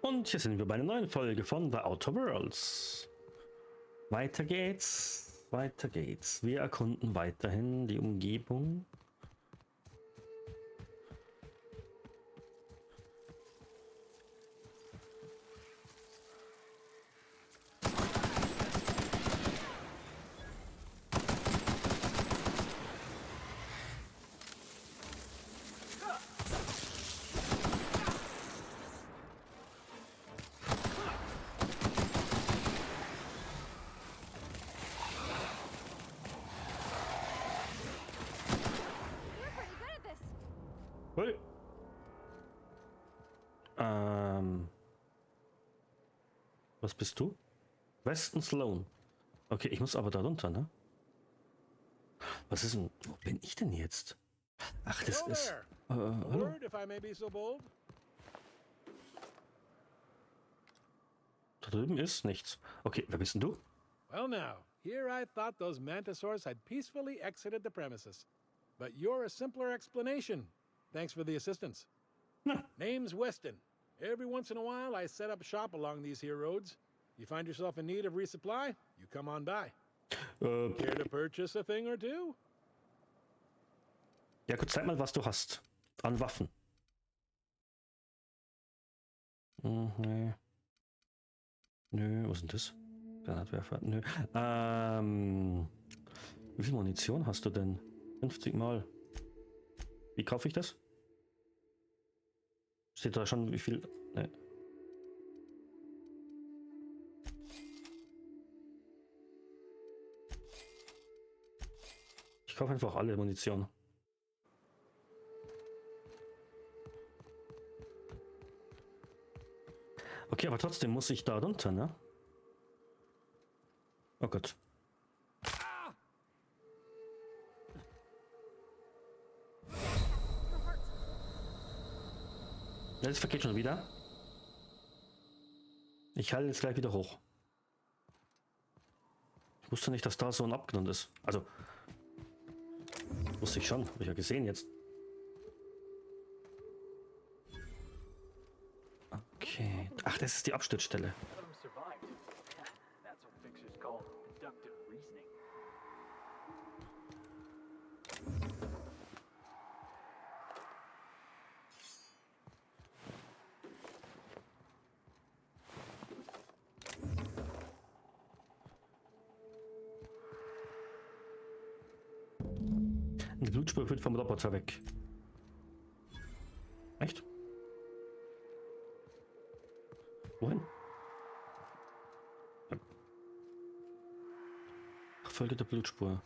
Und hier sind wir bei einer neuen Folge von The Outer Worlds. Weiter geht's, weiter geht's. Wir erkunden weiterhin die Umgebung. Cool. Was bist du? Weston Sloan. Okay, ich muss aber da runter, ne? Was ist denn? Wo bin ich denn jetzt? Ach, das ist... hallo? Da drüben ist nichts. Okay, wer bist denn du? Well now, here I thought those mantisaurs had peacefully exited the premises. But you're a simpler explanation. Thanks for the assistance. Na. Name's Weston. Every once in a while I set up shop along these here roads. You find yourself in need of resupply, you come on by. Care to purchase a thing or two? Ja gut, zeig mal, was du hast. An Waffen. Nee. Nö, was ist denn das? Granatwerfer. Nö. Wie viel Munition hast du denn? 50 Mal. Wie kaufe ich das? Steht da schon wie viel? Nee. Ich kaufe einfach alle Munition. Okay, aber trotzdem muss ich da runter, ne? Oh Gott. Das vergeht schon wieder. Ich halte jetzt gleich wieder hoch. Ich wusste nicht, dass da so ein Abgrund ist. Also, wusste ich schon. Habe ich ja gesehen jetzt. Okay. Ach, das ist die Absturzstelle. Die Blutspur führt vom Roboter weg. Echt? Wohin? Ach, Folge der Blutspur.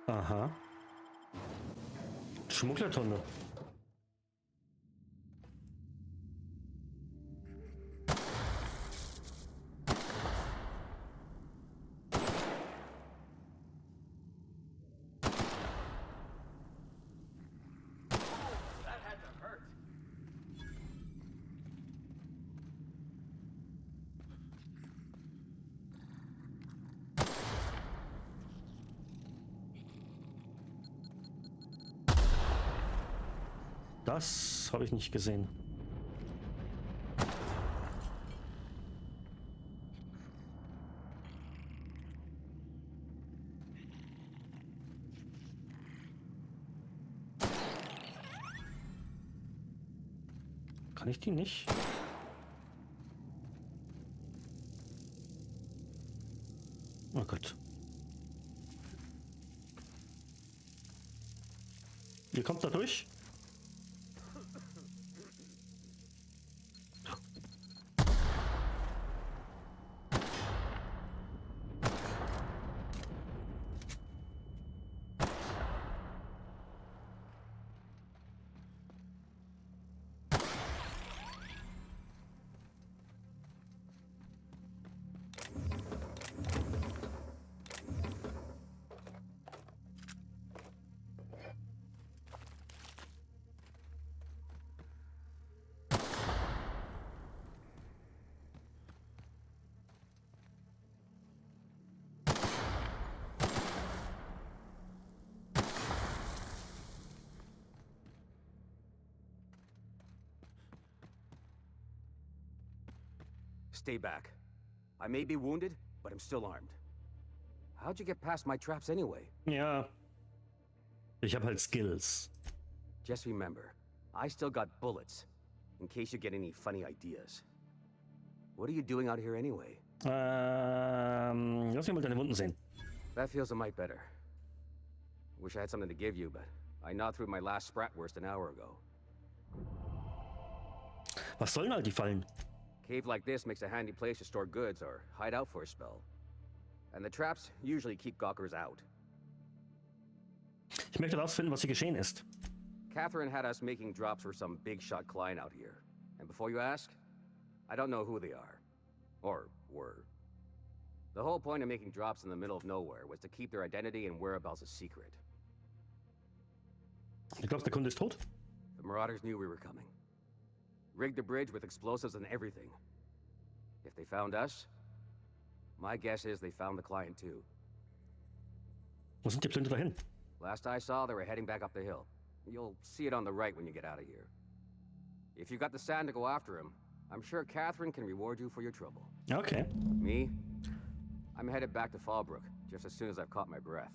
Aha. Schmugglertonne. Das habe ich nicht gesehen. Kann ich die nicht? Oh Gott. Ihr kommt da durch? Stay back. I may be wounded, but I'm still armed. How'd you get past my traps anyway? Ja. Ich habe halt Skills. Just remember, I still got bullets, in case you get any funny ideas. What are you doing out here anyway? Lass mich mal deine Wunden sehen. That feels a mite better. Wish I had something to give you, but I gnawed through my last Spratwurst an hour ago. Was sollen all die Fallen? Cave like this makes a handy place to store goods or hide out for a spell. And the traps usually keep gawkers out. Ich möchte herausfinden, was hier geschehen ist. Catherine had us making drops for some big shot client out here. And before you ask, I don't know who they are. Or were. The whole point of making drops in the middle of nowhere was to keep their identity and whereabouts a secret. Du glaubst, der Kunde ist tot? The Marauders knew we were coming. Rigged the bridge with explosives and everything. If they found us, my guess is they found the client too. Wo sind die Plünder dahin? Last I saw, they were heading back up the hill. You'll see it on the right when you get out of here. If you got the sand to go after him, I'm sure Catherine can reward you for your trouble. Okay. Me? I'm headed back to Fallbrook, just as soon as I've caught my breath.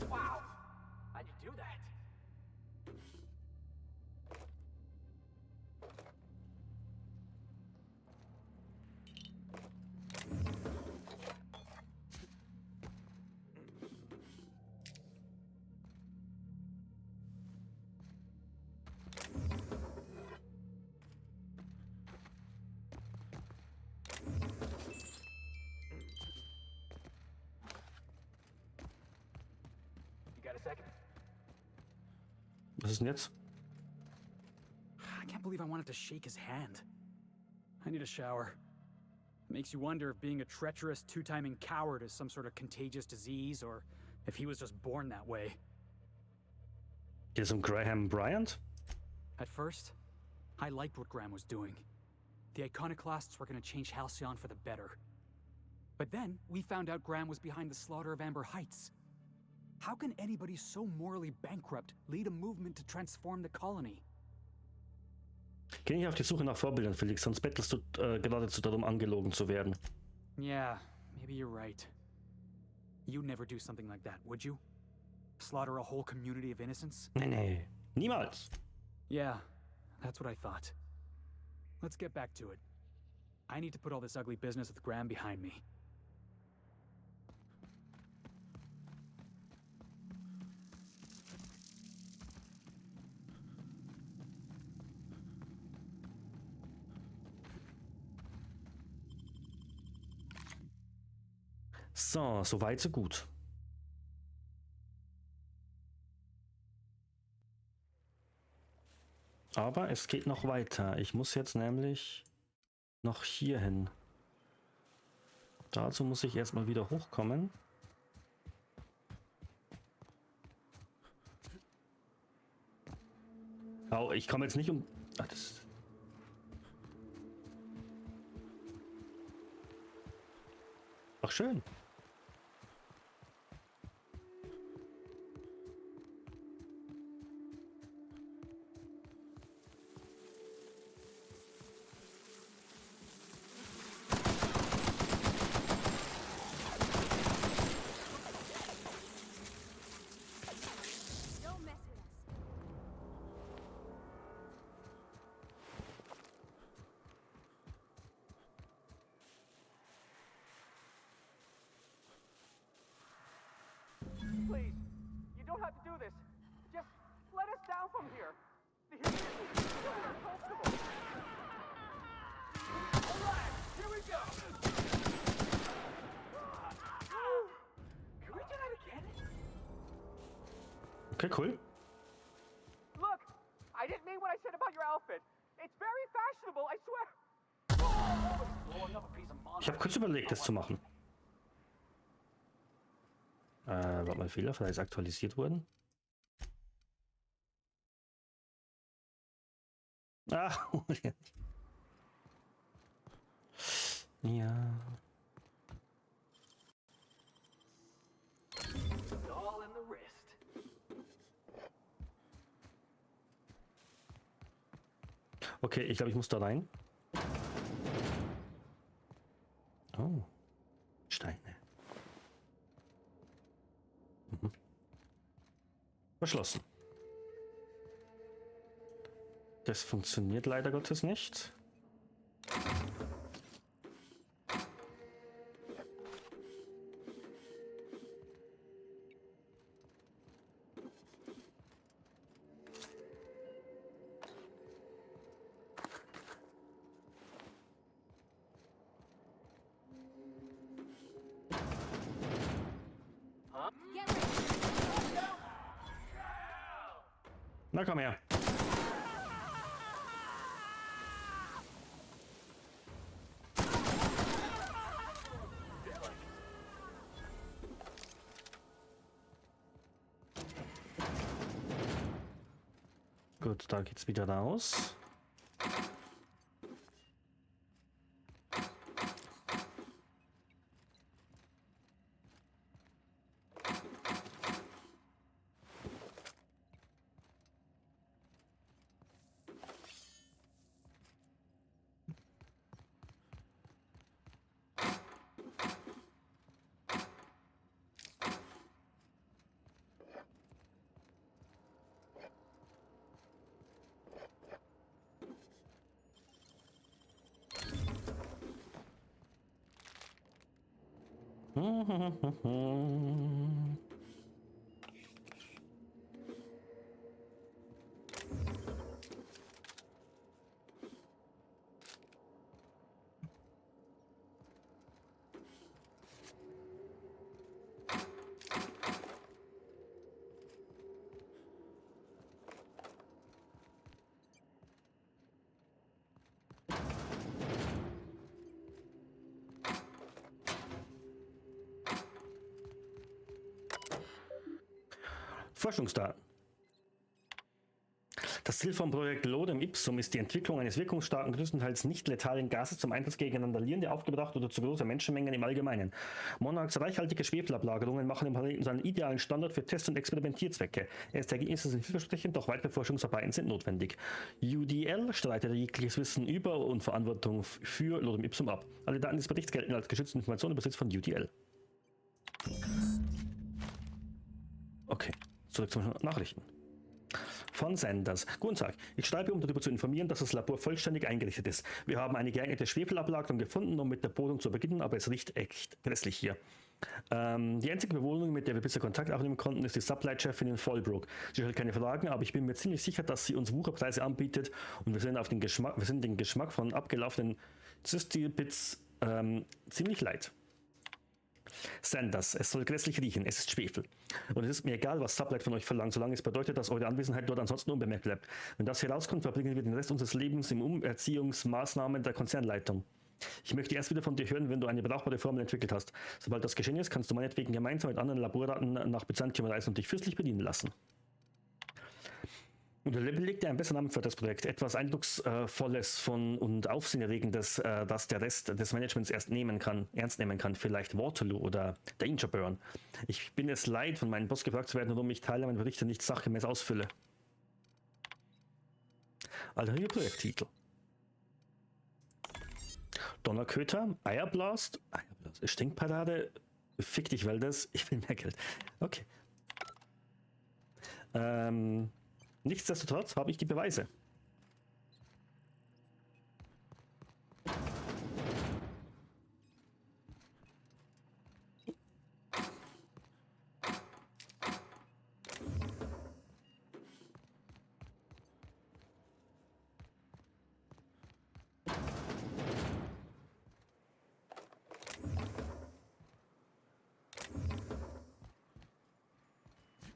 Wow! How'd you do that? You got a second? Was ist denn jetzt? I can't believe I wanted to shake his hand. I need a shower. Makes you wonder if being a treacherous, two-timing coward is some sort of contagious disease, or if he was just born that way. Geht es Graham Bryant? At first, I liked what Graham was doing. The iconoclasts were going to change Halcyon for the better. But then, we found out Graham was behind the slaughter of Amber Heights. How can anybody so morally bankrupt lead a movement to transform the colony? Geh nicht auf die Suche nach Vorbildern, Felix, sonst bettelst du geradezu darum, angelogen zu werden. Yeah, maybe you're right. You'd never do something like that, would you? Slaughter a whole community of innocents? Nee, niemals. Yeah, that's what I thought. Let's get back to it. I need to put all this ugly business with Graham behind me. So, so weit, so gut. Aber es geht noch weiter. Ich muss jetzt nämlich noch hier hin. Dazu muss ich erstmal wieder hochkommen. Oh, ich komme jetzt nicht um... Ach, das... Ach, schön. Please, you don't have to do this. Just let us down from here. The humidity is so uncomfortable. All right, here we go. Can we do that again? Okay, cool. Look, I didn't mean what I said about your outfit. It's very fashionable, I swear. Blowing up a piece of Ich habe kurz überlegt, das zu machen. Warte mal, Fehler, vielleicht ist aktualisiert worden. Ja. All in the wrist. Okay, ich glaube, ich muss da rein. Oh. Steine. Mhm. Verschlossen. Das funktioniert leider Gottes nicht. Na komm her. Gut, da geht's wieder raus. Forschungsdaten. Das Ziel vom Projekt Lodem Ipsum ist die Entwicklung eines wirkungsstarken, größtenteils nicht letalen Gases zum Einsatz gegen Randalierende, aufgebracht oder zu große Menschenmengen im Allgemeinen. Monarchs reichhaltige Schwefelablagerungen machen den Planeten zu einem idealen Standort für Test- und Experimentierzwecke. Erste Ergebnisse sind vielversprechend, doch weitere Forschungsarbeiten sind notwendig. UDL streitet jegliches Wissen über und Verantwortung für Lodem Ipsum ab. Alle Daten des Berichts gelten als geschützte Informationen im Besitz von UDL. Okay, zurück zu Nachrichten. Von Sanders. Guten Tag. Ich schreibe, um darüber zu informieren, dass das Labor vollständig eingerichtet ist. Wir haben eine geeignete Schwefelablagerung gefunden, um mit der Bohrung zu beginnen, aber es riecht echt grässlich hier. Die einzige Bewohnerin, mit der wir bisher Kontakt aufnehmen konnten, ist die Supply-Chefin in Fallbrook. Sie stellt keine Fragen, aber ich bin mir ziemlich sicher, dass sie uns Wucherpreise anbietet und wir sind den Geschmack von abgelaufenen Zystil-Bits ziemlich leid. Sanders, es soll grässlich riechen, es ist Schwefel. Und es ist mir egal, was Sublight von euch verlangt, solange es bedeutet, dass eure Anwesenheit dort ansonsten unbemerkt bleibt. Wenn das herauskommt, verbringen wir den Rest unseres Lebens im Umerziehungsmaßnahmen der Konzernleitung. Ich möchte erst wieder von dir hören, wenn du eine brauchbare Formel entwickelt hast. Sobald das geschehen ist, kannst du meinetwegen gemeinsam mit anderen Laborraten nach Byzantium reisen und dich fürstlich bedienen lassen. Und er belegt einen besseren Namen für das Projekt. Etwas Eindrucksvolles und Aufsehenerregendes, das der Rest des Managements ernst nehmen kann. Vielleicht Waterloo oder Danger Burn. Ich bin es leid, von meinem Boss gefragt zu werden, warum ich Teile meiner Berichte nicht sachgemäß ausfülle. Alternative Projekttitel. Donnerköter, Eierblast, Stinkparade, fick dich, Wäldes, ich will mehr Geld. Okay. Nichtsdestotrotz habe ich die Beweise.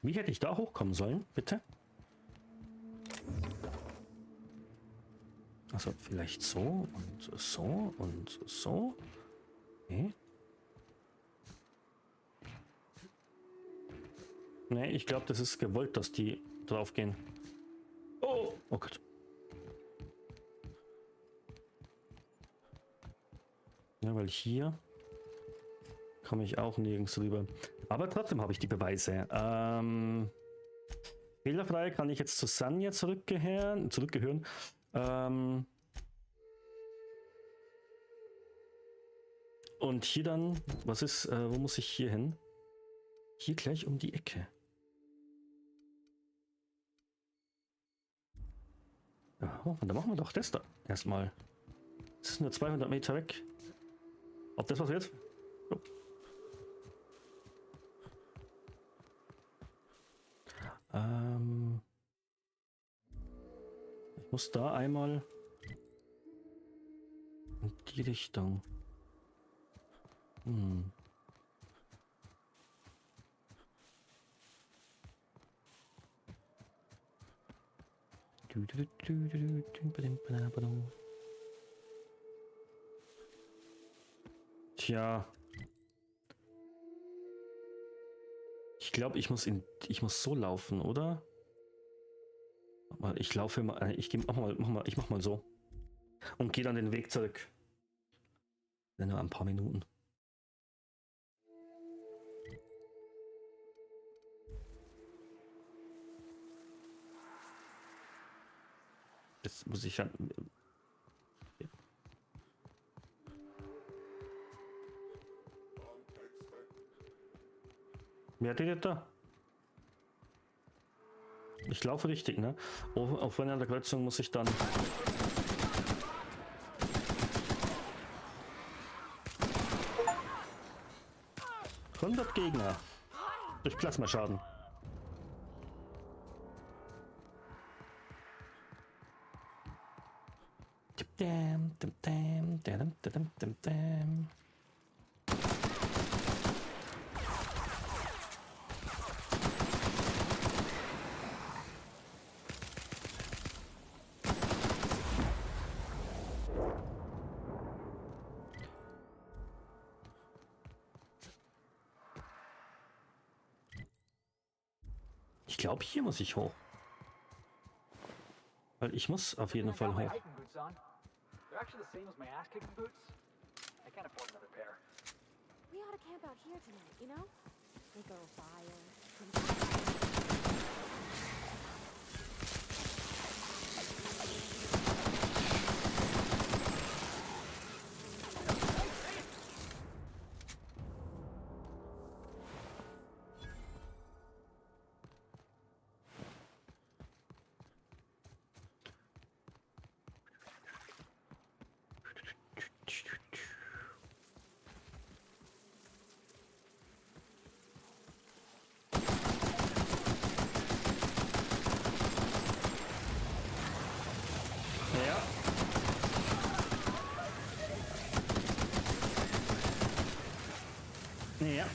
Wie hätte ich da hochkommen sollen, bitte? Also vielleicht so und so und so. Okay. Nee, ich glaube, das ist gewollt, dass die drauf gehen. Oh, oh Gott. Ja, weil hier komme ich auch nirgends rüber. Aber trotzdem habe ich die Beweise. Fehlerfrei kann ich jetzt zu Sanja zurückgehören. Und hier dann, was ist, wo muss ich hier hin? Hier gleich um die Ecke. Ja, und dann machen wir doch das da erstmal. Das ist nur 200 Meter weg. Ob das was wird? Oh. Ich muss da einmal in die Richtung. Tja. Ich glaube, ich muss so laufen, oder? Ich laufe mal, ich mach mal so. Und gehe dann den Weg zurück. Nur ein paar Minuten. Jetzt muss ich ja. Wer redet da? Ich laufe richtig, ne? Auf einer der Kreuzung muss ich dann. 100 Gegner. Durch Plasmaschaden. Ich glaube, hier muss ich hoch. Weil ich muss auf jeden Fall hoch. We ought to camp out here tonight, you know? Make a fire. Ja.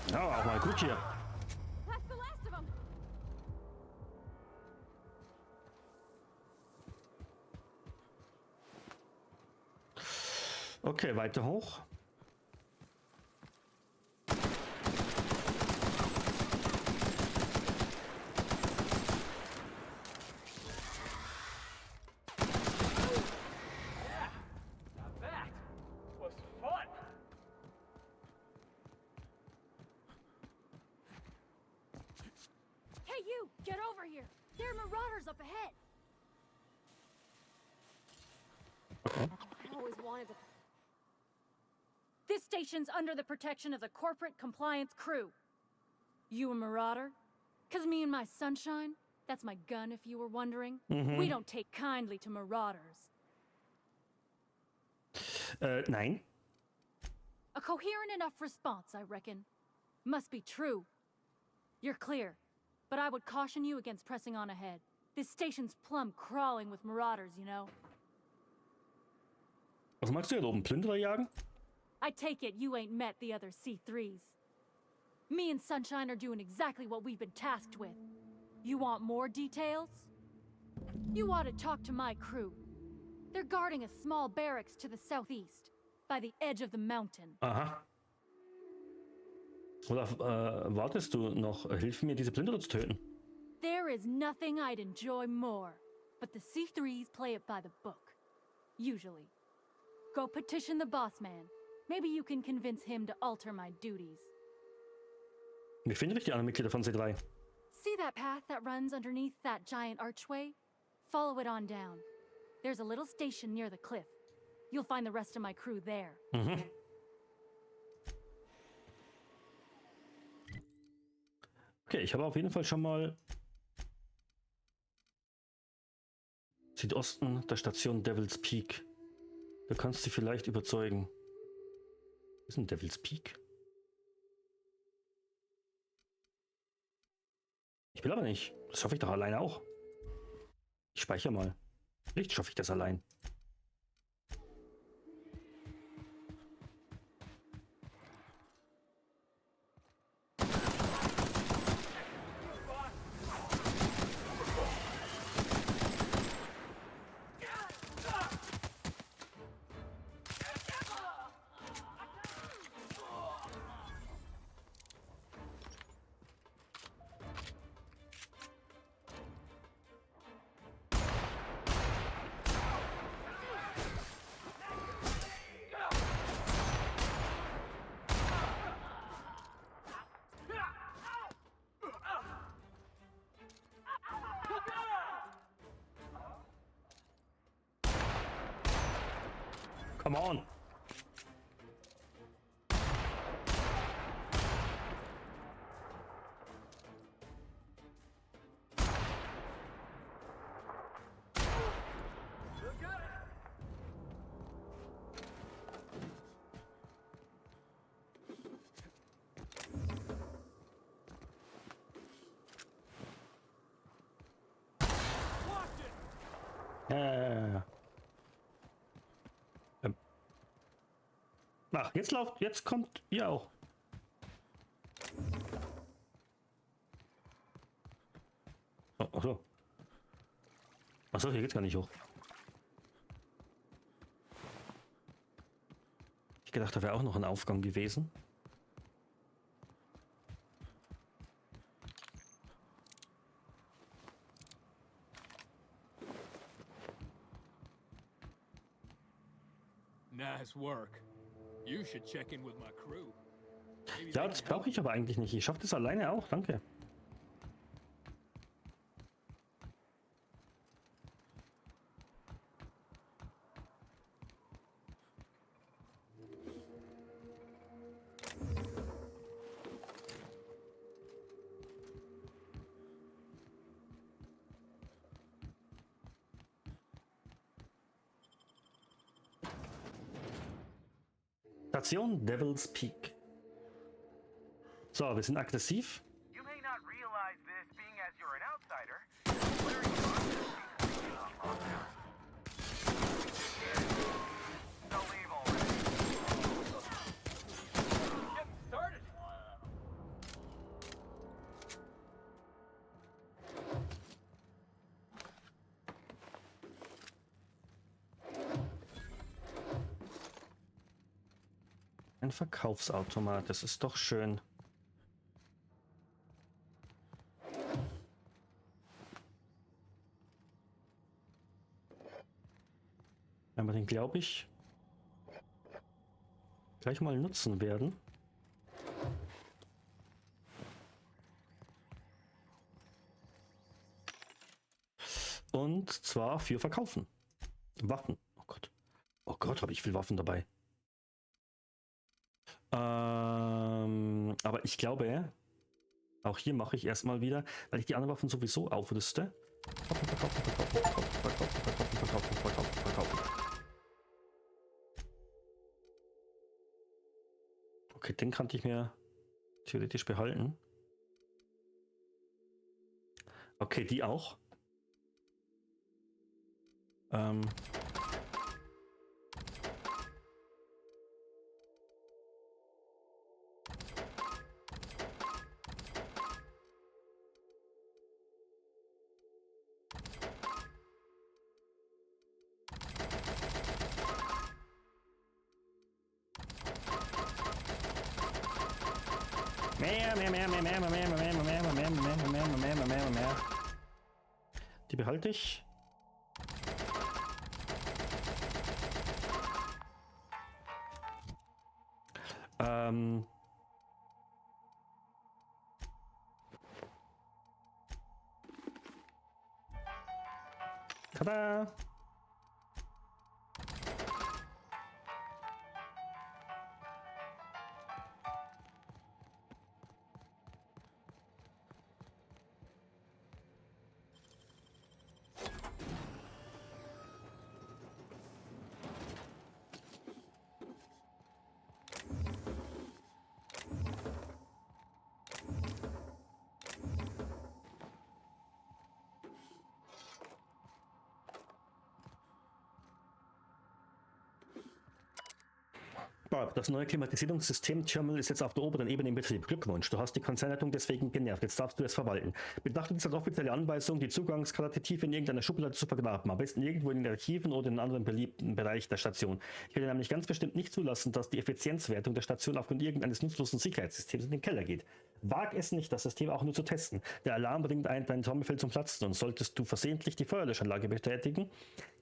Ja, auch mal gut hier. That's the last of them. Okay, weiter hoch. Hey, you! Get over here! There are marauders up ahead! I always wanted to... This station's under the protection of the Corporate Compliance Crew. You a marauder? 'Cause me and my sunshine, that's my gun if you were wondering, we don't take kindly to marauders. Nein. A coherent enough response, I reckon. Must be true. You're clear, but I would caution you against pressing on ahead. This station's plumb crawling with marauders, you know. Was magst du hier oben? Plünderer jagen? I take it you ain't met the other C3s. Me and Sunshine are doing exactly what we've been tasked with. You want more details? You ought to talk to my crew. They're guarding a small barracks to the southeast, by the edge of the mountain. Aha. Oder wartest du noch? Hilf mir, diese Plünderer zu töten. There is nothing I'd enjoy more, but the C3s play it by the book. Usually. Go petition the boss man. Maybe you can convince him to alter my duties. Wie finde ich die anderen Mitglieder von C3? See that path that runs underneath that giant archway? Follow it on down. There's a little station near the cliff. You'll find the rest of my crew there. Mhm. Okay, ich habe auf jeden Fall schon mal Südosten der Station Devil's Peak. Du kannst sie vielleicht überzeugen. Was ist ein Devil's Peak? Ich will aber nicht. Das schaffe ich doch alleine auch. Ich speichere mal. Vielleicht schaffe ich das allein. Come on. Ja. Ach, jetzt kommt ihr auch. Oh, achso. Achso, hier geht's gar nicht hoch. Ich gedacht, da wäre auch noch ein Aufgang gewesen. Nice work. You should check in with my crew. Ja, das brauche ich aber eigentlich nicht. Ich schaffe das alleine auch, danke. Station Devil's Peak. So, wir sind aggressiv. You may not realize this being as you're an outsider. What are you on? So leave already. Get started. Ein Verkaufsautomat, das ist doch schön. Wenn wir den, glaube ich, gleich mal nutzen werden. Und zwar für Verkaufen. Waffen. Oh Gott. Oh Gott, habe ich viel Waffen dabei. Aber ich glaube, auch hier mache ich erstmal wieder, weil ich die anderen Waffen sowieso aufrüste. Verkaufen. Okay, den kann ich mir theoretisch behalten. Okay, die auch. Mehr. Die behalte ich. Tada! Bob, das neue Klimatisierungssystem-Terminal ist jetzt auf der oberen Ebene in Betrieb. Glückwunsch, du hast die Konzernleitung deswegen genervt. Jetzt darfst du es verwalten. Betrachte dies als offizielle Anweisung, die Zugangskarten tief in irgendeiner Schublade zu vergraben. Am besten irgendwo in den Archiven oder in einem anderen beliebten Bereich der Station. Ich werde nämlich ganz bestimmt nicht zulassen, dass die Effizienzwertung der Station aufgrund irgendeines nutzlosen Sicherheitssystems in den Keller geht. Wag es nicht, das System auch nur zu testen. Der Alarm bringt dein Trommelfell zum Platzen und solltest du versehentlich die Feuerlöschanlage betätigen,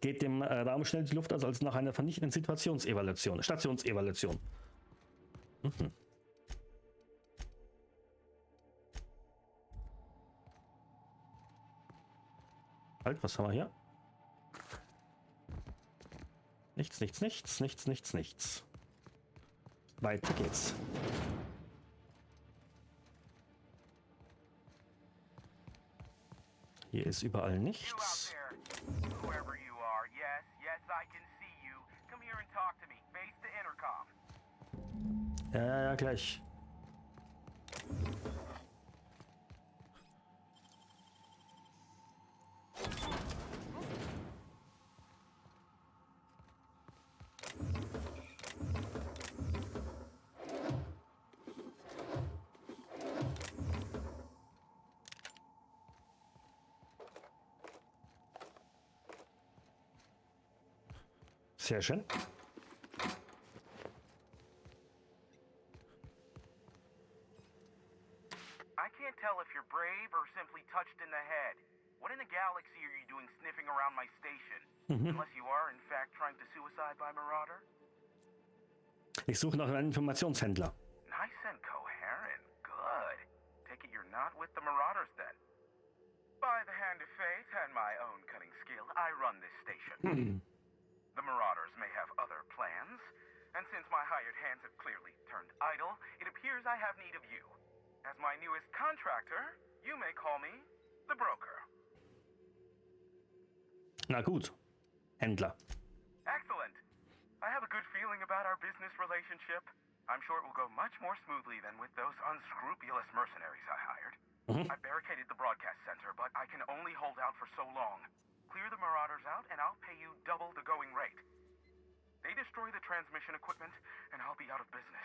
geht dem Raum schnell die Luft aus als nach einer vernichtenden Stationsevaluation. Mhm. Halt, was haben wir hier? Nichts. Weiter geht's. Hier ist überall nichts. Ja, gleich. Sehr schön. I can't tell if you're brave or simply touched in the head. What in the galaxy are you doing sniffing around my station? Unless you are, in fact, trying to suicide by Marauder? Ich suche nach einem Informationshändler. Nice and coherent. Good. Take it you're not with the Marauders then. By the hand of fate and my own cunning skill, I run this station. The Marauders may have other plans, and since my hired hands have clearly turned idle, it appears I have need of you. As my newest contractor, you may call me the broker. Na gut, Händler. Excellent. I have a good feeling about our business relationship. I'm sure it will go much more smoothly than with those unscrupulous mercenaries I hired. I barricaded the broadcast center, but I can only hold out for so long. Clear the Marauders out, and I'll pay you double the going rate. They destroy the transmission equipment, and I'll be out of business.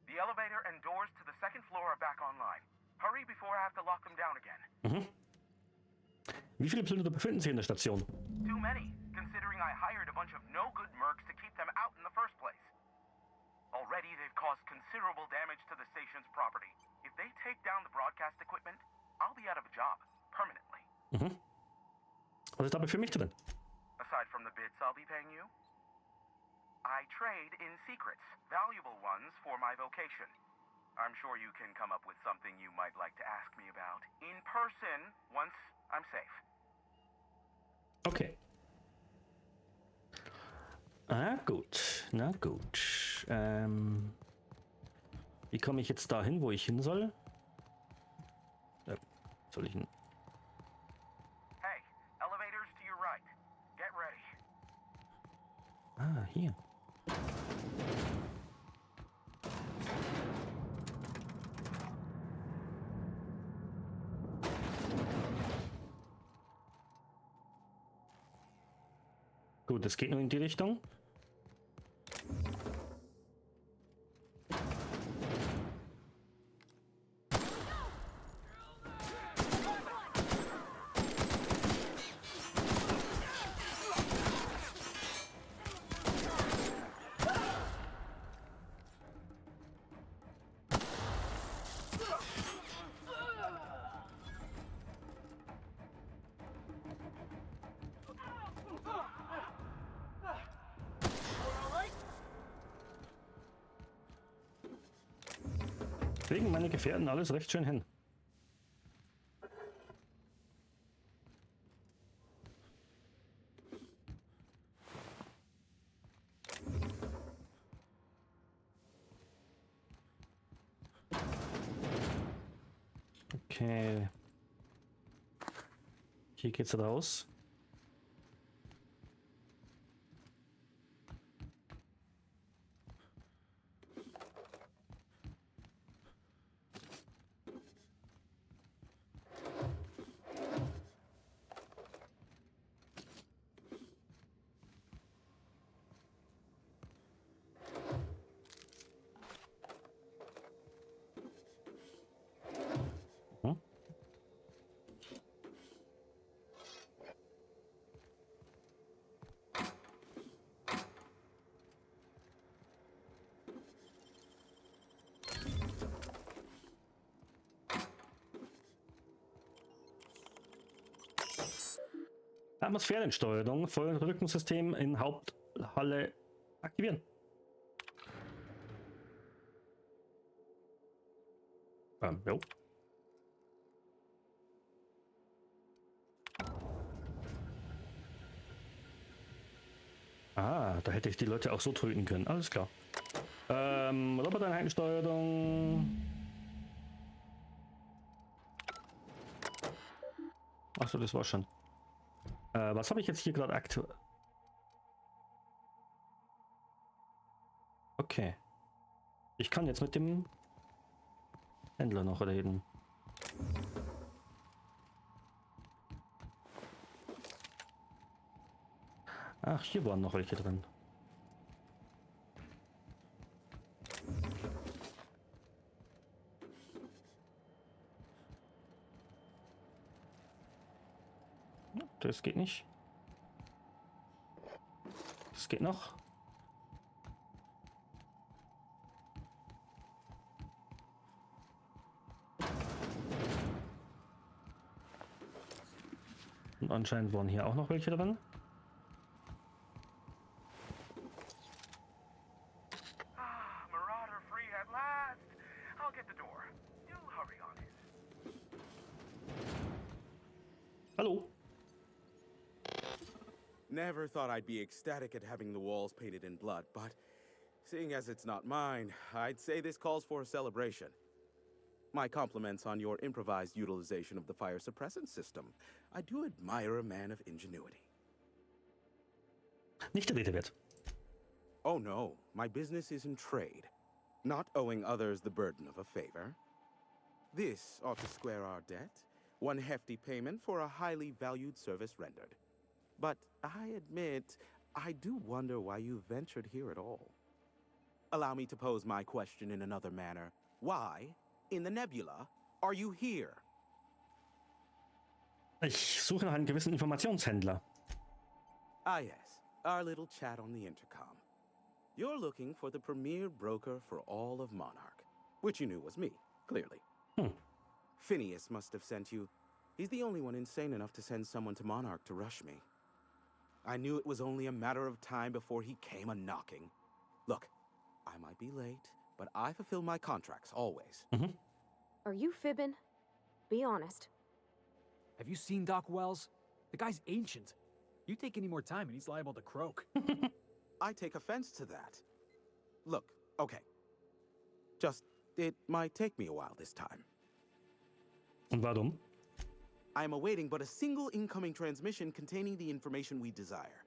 The elevator and doors to the second floor are back online. Hurry before I have to lock them down again. Wie viele Plünder befinden sich in der Station? Too many, considering I hired a bunch of no-good mercs to keep them out in the first place. Already, they've caused considerable damage to the station's property. If they take down the broadcast equipment, I'll be out of a job, permanently. Was ist dabei für mich drin? Aside from the bits I'll be paying you, I trade in secrets, valuable ones for my vocation. I'm sure you can come up with something you might like to ask me about in person once I'm safe. Okay. Na gut. Wie komme ich jetzt dahin, wo ich hin soll? Soll ich hin? Hey, elevators to your right. Get ready. Ah, hier. Gut, es geht nur in die Richtung. Deswegen meine Gefährten alles recht schön hin. Okay. Hier geht's raus. Atmosphärensteuerung, Feuerrückensystem in Haupthalle aktivieren. Jo. Ah, da hätte ich die Leute auch so töten können. Alles klar. Robotereinheitensteuerung. Achso, das war schon. Was habe ich jetzt hier gerade aktuell? Okay. Ich kann jetzt mit dem Händler noch reden. Ach, hier waren noch welche drin. Das geht nicht. Das geht noch. Und anscheinend waren hier auch noch welche drin. Marauder free at last. I'll get the door. You hurry on in. Hallo. Never thought I'd be ecstatic at having the walls painted in blood, but seeing as it's not mine, I'd say this calls for a celebration. My compliments on your improvised utilization of the fire suppressant system. I do admire a man of ingenuity. Nicht der Rede wert. Oh no, my business is in trade, not owing others the burden of a favor. This ought to square our debt, one hefty payment for a highly valued service rendered. But I admit, I do wonder why you ventured here at all. Allow me to pose my question in another manner. Why, in the nebula, are you here? Ich suche nach einem gewissen Informationshändler. Ah yes, our little chat on the intercom. You're looking for the premier broker for all of Monarch, which you knew was me, clearly. Phineas must have sent you. He's the only one insane enough to send someone to Monarch to rush me. I knew it was only a matter of time before he came a-knocking. Look, I might be late, but I fulfill my contracts, always. Are you fibbing? Be honest. Have you seen Doc Wells? The guy's ancient. You take any more time and he's liable to croak. I take offense to that. Look, okay. Just, it might take me a while this time. Und warum? I am awaiting but a single incoming transmission containing the information we desire.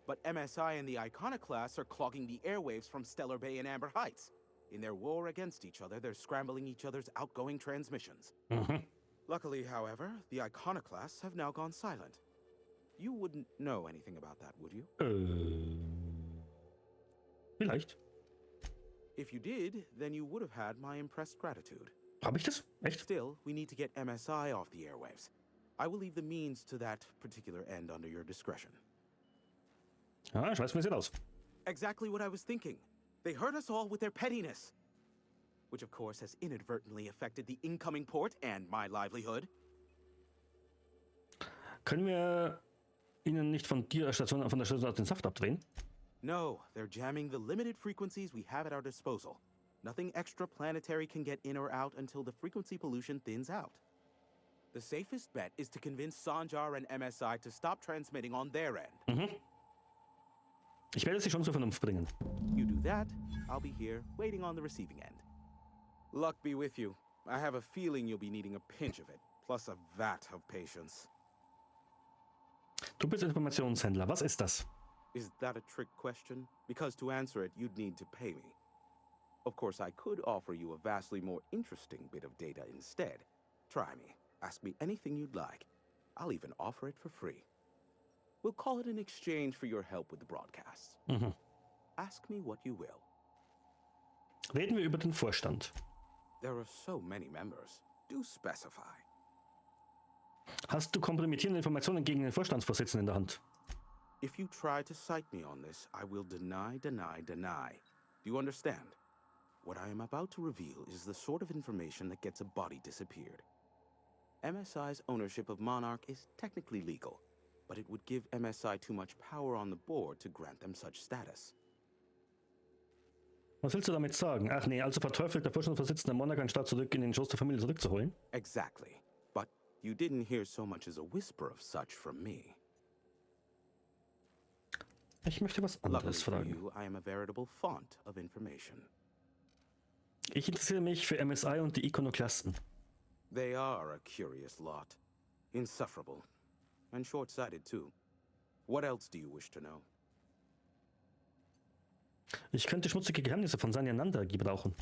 But MSI and the Iconoclasts are clogging the airwaves from Stellar Bay and Amber Heights. In their war against each other, they're scrambling each other's outgoing transmissions. Luckily, however, the Iconoclasts have now gone silent. You wouldn't know anything about that, would you? Vielleicht. If you did, then you would have had my impressed gratitude. Hab ich das? Echt? Still, we need to get MSI off the airwaves. I will leave the means to that particular end under your discretion. Ja, ich weiß, wie sieht aus. Exactly what I was thinking. They hurt us all with their pettiness. Which, of course, has inadvertently affected the incoming port and my livelihood. Können wir ihnen nicht von der Station aus den Saft abdrehen? No, they're jamming the limited frequencies we have at our disposal. Nothing extraplanetary can get in or out until the frequency pollution thins out. The safest bet is to convince Sanjar and MSI to stop transmitting on their end. Ich werde sie schon zur Vernunft bringen. You do that, I'll be here, waiting on the receiving end. Luck be with you. I have a feeling you'll be needing a pinch of it, plus a vat of patience. Du bist Informationshändler. Was ist das? Is that a trick question? Because to answer it, you'd need to pay me. Of course, I could offer you a vastly more interesting bit of data instead. Try me. Ask me anything you'd like. I'll even offer it for free. We'll call it an exchange for your help with the broadcasts. Ask me what you will. Reden wir über den Vorstand. There are so many members. Do specify. Hast du kompromittierende Informationen gegen den Vorstandsvorsitzenden in der Hand? If you try to cite me on this, I will deny. Do you understand? What I am about to reveal is the sort of information that gets a body disappeared. MSI's ownership of Monarch is technically legal, but it would give MSI too much power on the board to grant them such status. Was willst du damit sagen? Ach nee, also verteufelt der Vorstandsvorsitzende Monarch anstatt zurück in den Schoß der Familie zurückzuholen? Exactly. But you didn't hear so much as a whisper of such from me. Ich möchte was anderes fragen. You, I am a veritable font of information. Ich interessiere mich für MSI und die Ikonoklasten. They are a curious lot. Insufferable. And short-sighted, too. What else do you wish to know? Ich könnte schmutzige Geheimnisse von Sanyananda gebrauchen.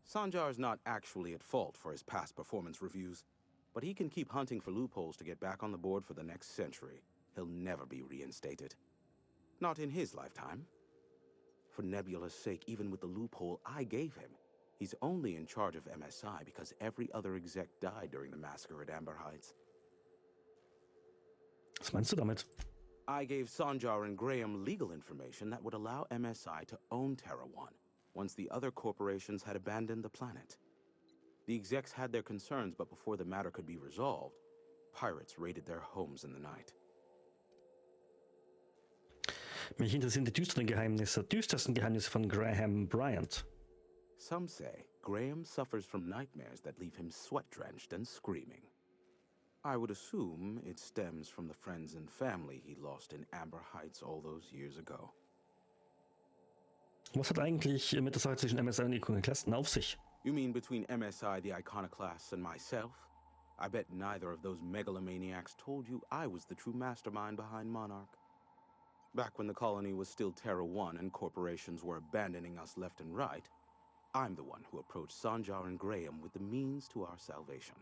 Sanjar's not actually at fault for his past performance reviews, but he can keep hunting for loopholes to get back on the board for the next century. He'll never be reinstated. Not in his lifetime. For Nebula's sake, even with the loophole I gave him, he's only in charge of MSI because every other exec died during the massacre at Amber Heights. Was meinst du damit? I gave Sanjar and Graham legal information that would allow MSI to own Terra 1, once the other corporations had abandoned the planet. The execs had their concerns, but before the matter could be resolved, pirates raided their homes in the night. Mich interessieren die düstersten Geheimnisse von Graham Bryant. Some say Graham suffers from nightmares that leave him sweat-drenched and screaming. I would assume it stems from the friends and family he lost in Amber Heights all those years ago. Was hat eigentlich mit der Sache zwischen MSI und Ikonoklasten auf sich? You mean between MSI, the Iconoclasts, and myself? I bet neither of those megalomaniacs told you I was the true mastermind behind Monarch. Back when the colony was still Terra 1 and corporations were abandoning us left and right, I'm the one who approached Sanjar and Graham with the means to our salvation.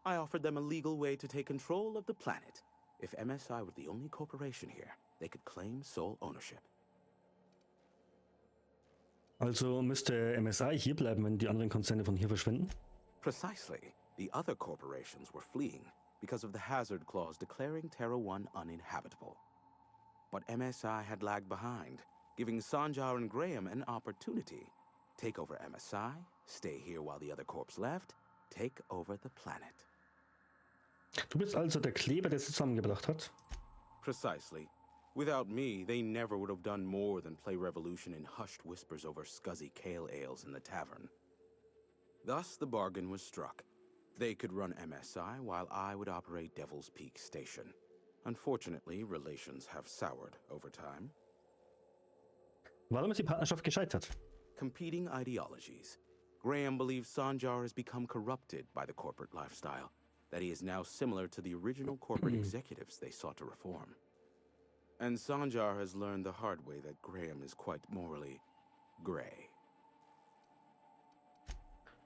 I offered them a legal way to take control of the planet. If MSI were the only corporation here, they could claim sole ownership. Also müsste MSI hier bleiben, wenn die anderen Konzerne von hier verschwinden? Precisely. The other corporations were fleeing because of the hazard clause declaring Terra 1 uninhabitable. But MSI had lagged behind, giving Sanjar and Graham an opportunity. Take over MSI, stay here while the other corps left, take over the planet. Du bist also der Kleber, der sie zusammengebracht hat? Precisely. Without me, they never would have done more than play Revolution in hushed whispers over scuzzy kale ales in the tavern. Thus, the bargain was struck. They could run MSI while I would operate Devil's Peak Station. Unfortunately, relations have soured over time. Warum ist die Partnerschaft gescheitert? Competing ideologies. Graham believes Sanjar has become corrupted by the corporate lifestyle, that he is now similar to the original corporate executives they sought to reform. And Sanjar has learned the hard way that Graham is quite morally gray.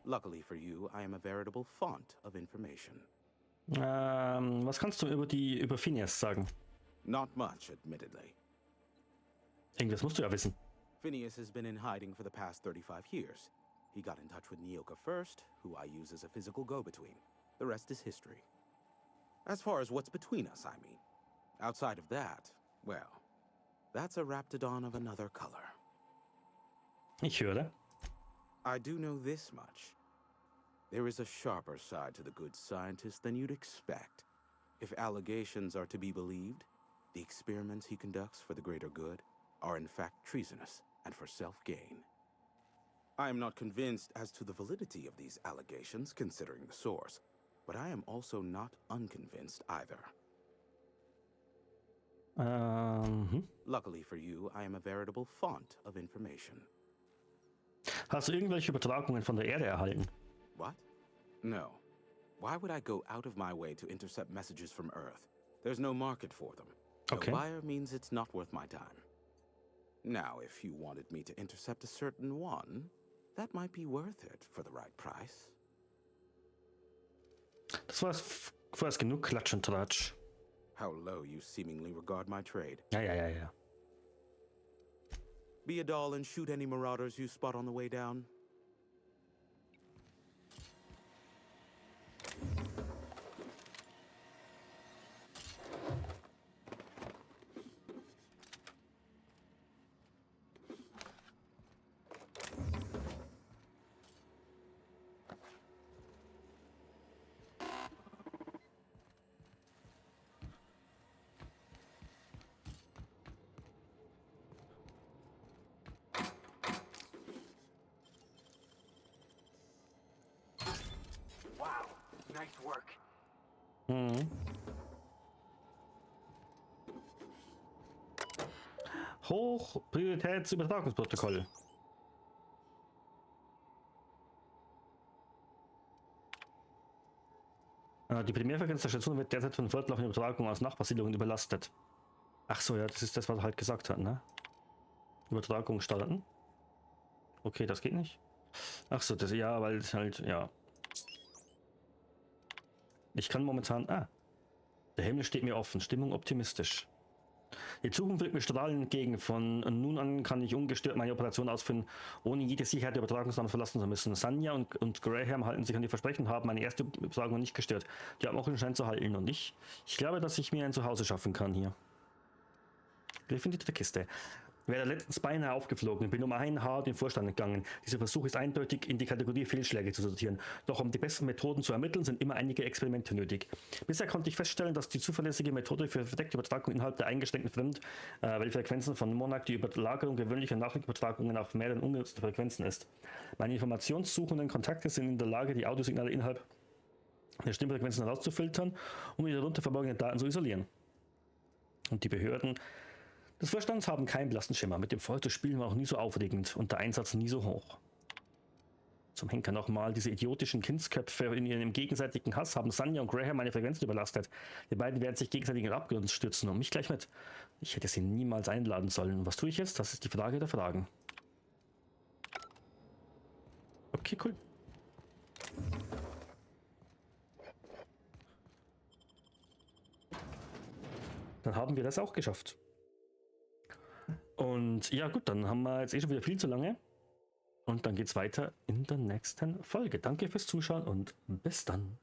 Luckily for you, I am a veritable font of information. Was kannst du über Phineas sagen? Not much, admittedly. Irgendwas musst du ja wissen. Phineas has been in hiding for the past 35 years. He got in touch with Nyoka first, who I use as a physical go-between. The rest is history. As far as what's between us, I mean. Outside of that, well, that's a raptidon of another color. Ich höre. I do know this much. There is a sharper side to the good scientist than you'd expect. If allegations are to be believed, the experiments he conducts for the greater good are in fact treasonous and for self-gain. I am not convinced as to the validity of these allegations, considering the source, but I am also not unconvinced either. Luckily for you, I am a veritable font of information. Hast du irgendwelche Übertragungen von der Erde erhalten? What? No. Why would I go out of my way to intercept messages from Earth? There's no market for them. Okay. No buyer means it's not worth my time. Now, if you wanted me to intercept a certain one, that might be worth it for the right price. Das war vorerst genug Klatsch und Tratsch. How low you seemingly regard my trade. Ja. Be a doll and shoot any marauders you spot on the way down. Nice work. Hochprioritätsübertragungsprotokoll. Die Primärfrequenz der Station wird derzeit von fortlaufenden Übertragungen aus Nachbarsiedlungen überlastet. Ach so, ja, das ist das, was er halt gesagt hat, ne? Übertragung starten. Okay, das geht nicht. Ach so, das ja, weil es halt, ja. Ich kann momentan, der Himmel steht mir offen, Stimmung optimistisch. Die Zukunft wirkt mir strahlend entgegen. Von nun an kann ich ungestört meine Operation ausführen, ohne jede Sicherheit der Übertragungsnahme verlassen zu müssen. Sanja und Graham halten sich an die Versprechen, haben meine erste Übertragung nicht gestört. Die haben auch den Schein zu halten. Und ich glaube, dass ich mir ein Zuhause schaffen kann hier. Wir finden die Kiste. Wäre letztens beinahe aufgeflogen, bin um ein Haar den Vorstand gegangen. Dieser Versuch ist eindeutig in die Kategorie Fehlschläge zu sortieren. Doch um die besten Methoden zu ermitteln, sind immer einige Experimente nötig. Bisher konnte ich feststellen, dass die zuverlässige Methode für verdeckte Übertragung innerhalb der eingeschränkten Fremdweltfrequenzen von Monarch die Überlagerung gewöhnlicher Nachrichtenübertragungen auf mehreren ungenutzten Frequenzen ist. Meine informationssuchenden Kontakte sind in der Lage, die Audiosignale innerhalb der Stimmfrequenzen herauszufiltern, um die darunter verborgenen Daten zu isolieren. Und die Behörden des Vorstands haben keinen blassen Schimmer. Mit dem Feuer zu spielen war auch nie so aufregend und der Einsatz nie so hoch. Zum Henker nochmal, diese idiotischen Kindsköpfe in ihrem gegenseitigen Hass haben Sanja und Graham meine Frequenzen überlastet. Die beiden werden sich gegenseitig in den Abgrund stürzen und mich gleich mit. Ich hätte sie niemals einladen sollen. Und was tue ich jetzt? Das ist die Frage der Fragen. Okay, cool. Dann haben wir das auch geschafft. Und ja gut, dann haben wir jetzt schon wieder viel zu lange. Und dann geht's weiter in der nächsten Folge. Danke fürs Zuschauen und bis dann.